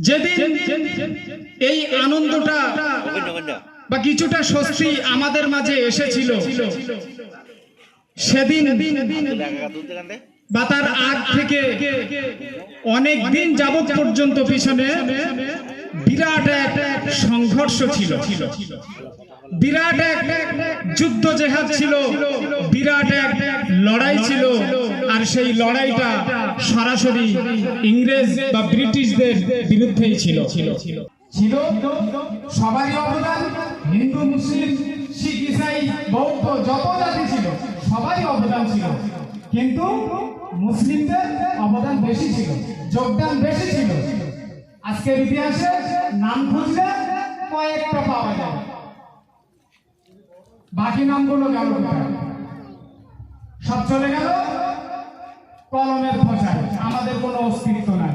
যেদিন এই আনন্দটা বা কিছুটা স্বস্তি আমাদের মাঝে এসেছিল, সেদিন বা তার আগ থেকে অনেক দিন যাবত পর্যন্ত পিছনে বিরাট এক সংঘর্ষ ছিল, বিরাট এক যুদ্ধ জেহাদ ছিল, বিরাট এক লড়াই ছিল। আর সেই লড়াইটা সরাসরি ইংরেজ বা ব্রিটিশদের বিরুদ্ধেই ছিল। সবারই অবদান, হিন্দু, মুসলিম, শিখ, ইসাই, বৌদ্ধ যত জাতি ছিল সবারই অবদান ছিল, কিন্তু মুসলিমদের অবদান বেশি ছিল, যোগদান বেশি ছিল। আজকের ইতিহাসে নাম খুঁজলে কয়েকটা পাওয়া যায়, বাকি নামগুলো গেল, সব চলে গেল কলমের খোঁচায়, আমাদের কোনো অস্তিত্ব নাই।